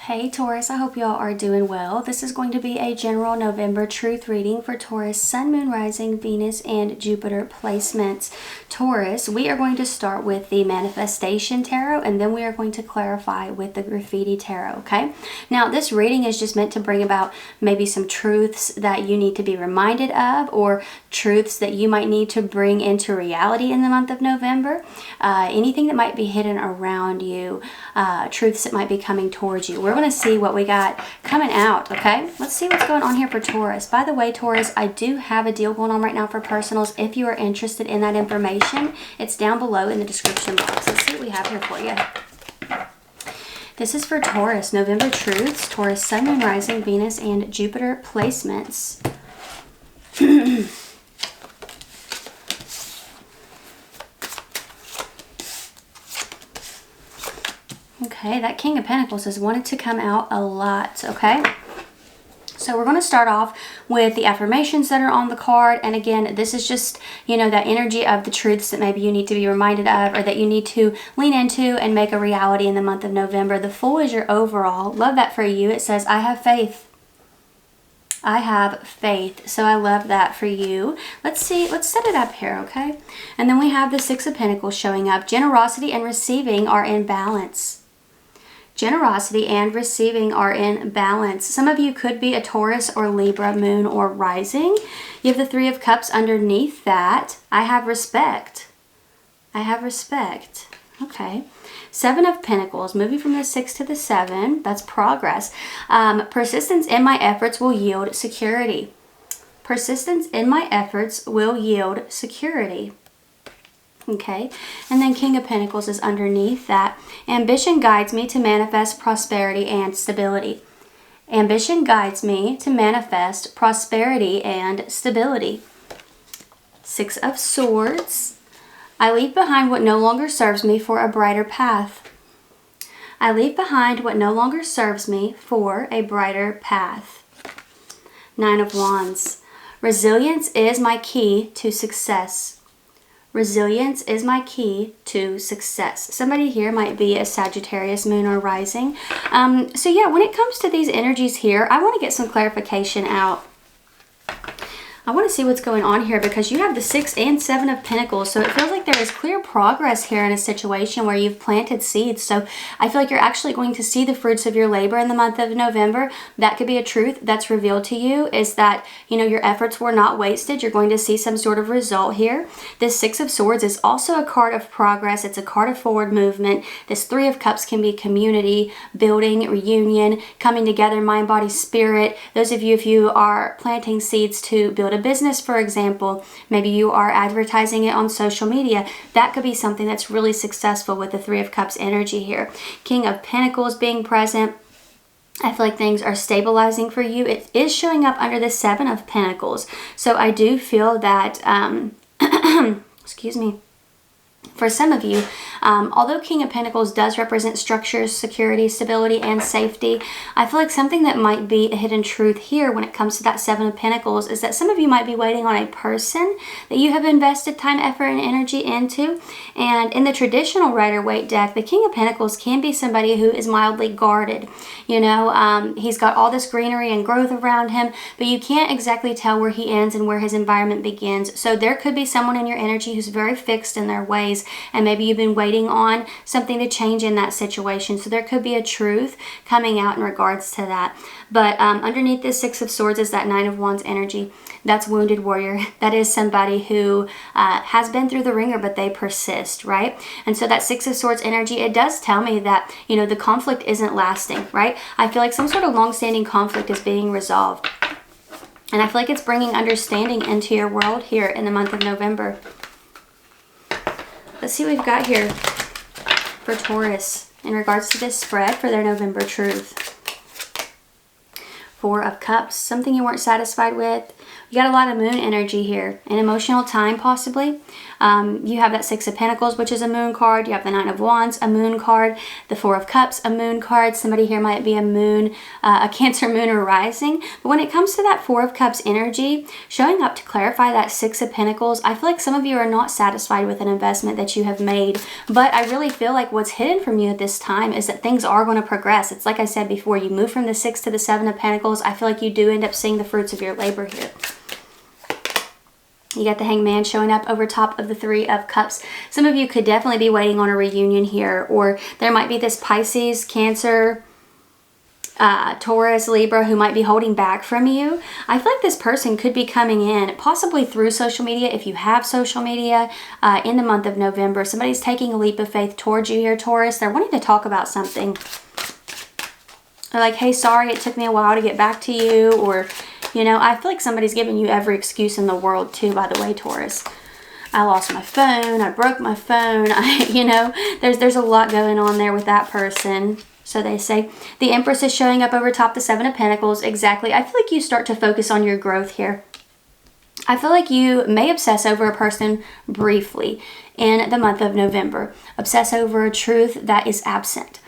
Hey Taurus, I hope y'all are doing well. This is going to be a general November truth reading for Taurus, Sun, Moon, Rising, Venus, and Jupiter placements. Taurus, we are going to start with the Manifestation Tarot, and then we are going to clarify with the Graffiti Tarot, okay? Now, this reading is just meant to bring about maybe some truths that you need to be reminded of, or truths that you might need to bring into reality in the month of November. Anything that might be hidden around you, truths that might be coming towards you. We're going to see what we got coming out, okay? Let's see what's going on here for Taurus. By the way, Taurus, I do have a deal going on right now for personals. If you are interested in that information, it's down below in the description box. Let's see what we have here for you. This is for Taurus, November truths, Taurus, Sun, Moon, Rising, Venus, and Jupiter placements. Okay, that King of Pentacles has wanted to come out a lot, okay? So we're going to start off with the affirmations that are on the card. And again, this is just, you know, that energy of the truths that maybe you need to be reminded of, or that you need to lean into and make a reality in the month of November. The Fool is your overall. Love that for you. It says, I have faith. I have faith. So I love that for you. Let's see. Let's set it up here, okay? And then we have the Six of Pentacles showing up. Generosity and receiving are in balance. Generosity and receiving are in balance. Some of you could be a Taurus or Libra, Moon, or Rising. You have the Three of Cups underneath that. I have respect. I have respect. Okay. Seven of Pentacles, moving from the 6 to the 7. That's progress. Persistence in my efforts will yield security. Persistence in my efforts will yield security. Okay, and then King of Pentacles is underneath that. Ambition guides me to manifest prosperity and stability. Ambition guides me to manifest prosperity and stability. Six of Swords. I leave behind what no longer serves me for a brighter path. I leave behind what no longer serves me for a brighter path. Nine of Wands. Resilience is my key to success. Resilience is my key to success. Somebody here might be a Sagittarius, Moon, or Rising. So yeah, when it comes to these energies here, I want to get some clarification out. I want to see what's going on here, because you have the 6 and 7 of Pentacles. So it feels like there is clear progress here in a situation where you've planted seeds. So I feel like you're actually going to see the fruits of your labor in the month of November. That could be a truth that's revealed to you, is that, you know, your efforts were not wasted. You're going to see some sort of result here. This 6 of Swords is also a card of progress. It's a card of forward movement. This 3 of Cups can be community, building, reunion, coming together, mind, body, spirit. Those of you, if you are planting seeds to build a business, for example, maybe you are advertising it on social media, that could be something that's really successful with the 3 of Cups energy here. King of Pentacles being present. I feel like things are stabilizing for you. It is showing up under the 7 of Pentacles. So I do feel that, excuse me, for some of you, although King of Pentacles does represent structures, security, stability, and safety, I feel like something that might be a hidden truth here when it comes to that 7 of Pentacles is that some of you might be waiting on a person that you have invested time, effort, and energy into. And in the traditional Rider-Waite deck, the King of Pentacles can be somebody who is mildly guarded. You know, he's got all this greenery and growth around him, but you can't exactly tell where he ends and where his environment begins. So there could be someone in your energy who's very fixed in their ways, and maybe you've been waiting on something to change in that situation. So there could be a truth coming out in regards to that. But underneath this 6 of Swords is that 9 of Wands energy. That's wounded warrior. That is somebody who has been through the ringer, but they persist, right? And so that 6 of Swords energy, it does tell me that, you know, the conflict isn't lasting, right? I feel like some sort of long-standing conflict is being resolved. And I feel like it's bringing understanding into your world here in the month of November. Let's see what we've got here for Taurus in regards to this spread for their November truth. 4 of Cups, something you weren't satisfied with. You got a lot of moon energy here. An emotional time, possibly. You have that Six of Pentacles, which is a moon card. You have the Nine of Wands, a moon card. The Four of Cups, a moon card. Somebody here might be a moon, a Cancer moon or rising. But when it comes to that Four of Cups energy, showing up to clarify that Six of Pentacles, I feel like some of you are not satisfied with an investment that you have made. But I really feel like what's hidden from you at this time is that things are going to progress. It's like I said before, you move from the Six to the Seven of Pentacles. I feel like you do end up seeing the fruits of your labor here. You got the Hangman showing up over top of the Three of Cups. Some of you could definitely be waiting on a reunion here, or there might be this Pisces, Cancer, Taurus, Libra who might be holding back from you. I feel like this person could be coming in, possibly through social media, if you have social media, in the month of November. Somebody's taking a leap of faith towards you here, Taurus. They're wanting to talk about something. They're like, hey, sorry, it took me a while to get back to you, or... You know, I feel like somebody's giving you every excuse in the world too, by the way, Taurus. I lost my phone. I broke my phone. You know, there's a lot going on there with that person. So they say. The Empress is showing up over top the Seven of Pentacles. Exactly. I feel like you start to focus on your growth here. I feel like you may obsess over a person briefly in the month of November. Obsess over a truth that is absent.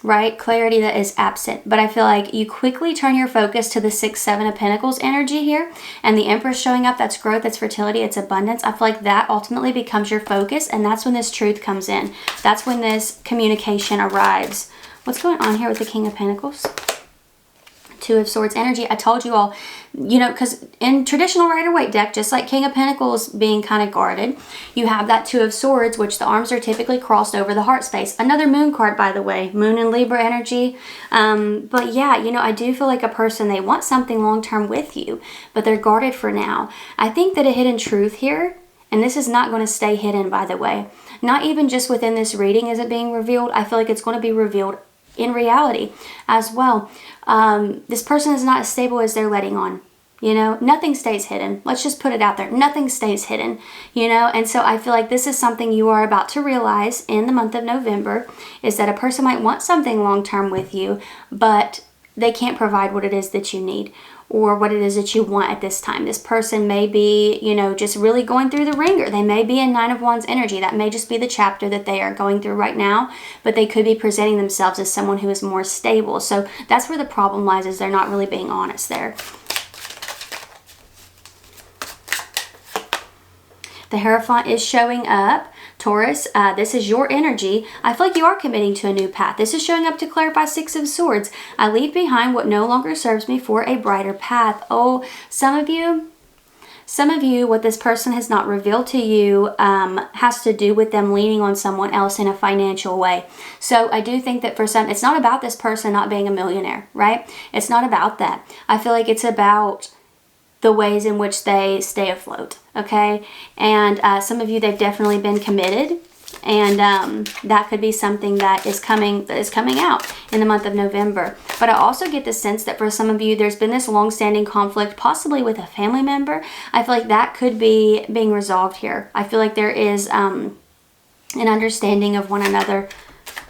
Right? Clarity that is absent. But I feel like you quickly turn your focus to the 6, 7 of Pentacles energy here. And the Empress showing up, that's growth, that's fertility, it's abundance. I feel like that ultimately becomes your focus. And that's when this truth comes in. That's when this communication arrives. What's going on here with the King of Pentacles? Two of Swords energy. I told you all, you know, because in traditional Rider-Waite deck, just like King of Pentacles being kind of guarded, you have that Two of Swords, which the arms are typically crossed over the heart space. Another moon card, by the way, Moon and Libra energy. But yeah, you know, I do feel like a person, they want something long-term with you, but they're guarded for now. I think that a hidden truth here, and this is not going to stay hidden, by the way, not even just within this reading is it being revealed. I feel like it's going to be revealed in reality as well. This person is not as stable as they're letting on. You know, nothing stays hidden. Let's just put it out there. Nothing stays hidden, you know, and so I feel like this is something you are about to realize in the month of November, is that a person might want something long-term with you, but they can't provide what it is that you need or what it is that you want at this time. This person may be, you know, just really going through the ringer. They may be in Nine of Wands energy. That may just be the chapter that they are going through right now, but they could be presenting themselves as someone who is more stable. So that's where the problem lies, is they're not really being honest there. The Hierophant is showing up. Taurus, this is your energy. I feel like you are committing to a new path. This is showing up to clarify Six of Swords. I leave behind what no longer serves me for a brighter path. Oh, some of you, what this person has not revealed to you has to do with them leaning on someone else in a financial way. So I do think that for some, it's not about this person not being a millionaire, right? It's not about that. I feel like it's about the ways in which they stay afloat, okay? And some of you, they've definitely been committed, and that could be something that is coming out in the month of November. But I also get the sense that for some of you, there's been this long-standing conflict, possibly with a family member. I feel like that could be being resolved here. I feel like there is an understanding of one another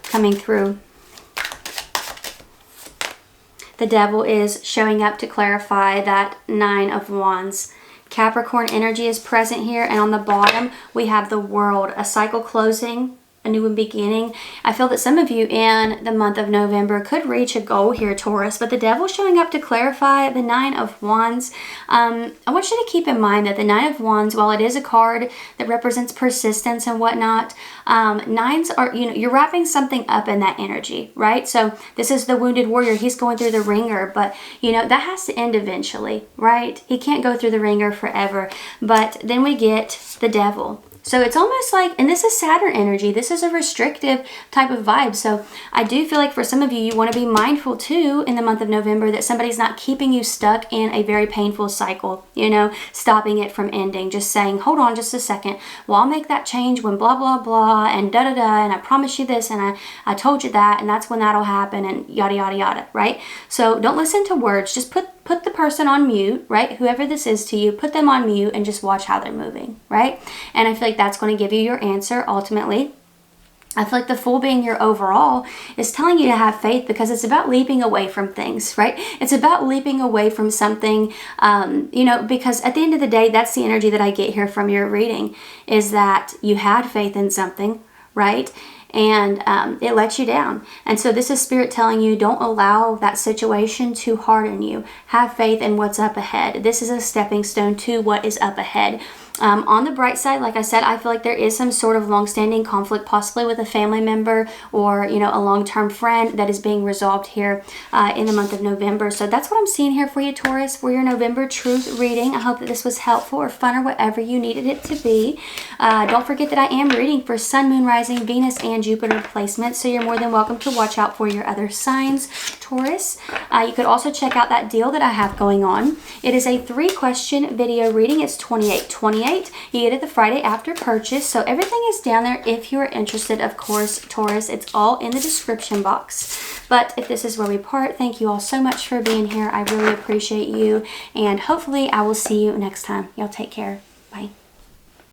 coming through. The Devil is showing up to clarify that Nine of Wands. Capricorn energy is present here, and on the bottom we have the World, a cycle closing, a new beginning. I feel that some of you in the month of November could reach a goal here, Taurus, but the Devil showing up to clarify the Nine of Wands. I want you to keep in mind that the Nine of Wands, while it is a card that represents persistence and whatnot, nines are, you know, you're wrapping something up in that energy, right? So this is the wounded warrior. He's going through the ringer, but you know, that has to end eventually, right? He can't go through the ringer forever. But then we get the Devil. So it's almost like, and this is Saturn energy, this is a restrictive type of vibe. So I do feel like for some of you, you want to be mindful too in the month of November that somebody's not keeping you stuck in a very painful cycle, you know, stopping it from ending, just saying, hold on just a second, well, I'll make that change when blah, blah, blah, and da, da, da, and I promise you this, and I told you that, and that's when that'll happen, and yada, yada, yada, right? So don't listen to words, just put the person on mute, right? Whoever this is to you, put them on mute and just watch how they're moving, right? And I feel like that's going to give you your answer ultimately. I feel like the Fool being your overall is telling you to have faith, because it's about leaping away from things, right? It's about leaping away from something, you know, because at the end of the day, that's the energy that I get here from your reading, is that you had faith in something, right? And it let you down. And so this is Spirit telling you, don't allow that situation to harden you. Have faith in what's up ahead. This is a stepping stone to what is up ahead. On the bright side, like I said, I feel like there is some sort of long-standing conflict, possibly with a family member or, you know, a long-term friend, that is being resolved here in the month of November. So that's what I'm seeing here for you, Taurus, for your November truth reading. I hope that this was helpful or fun or whatever you needed it to be. Don't forget that I am reading for Sun, Moon, Rising, Venus, and Jupiter placements, so you're more than welcome to watch out for your other signs, Taurus. You could also check out that deal that I have going on. It is a 3-question video reading. It's $28.28. You get it the Friday after purchase, so everything is down there if you're interested, of course, Taurus. It's all in the description box. But if this is where we part, thank you all so much for being here. I really appreciate you, and hopefully I will see you next time. Y'all take care. Bye.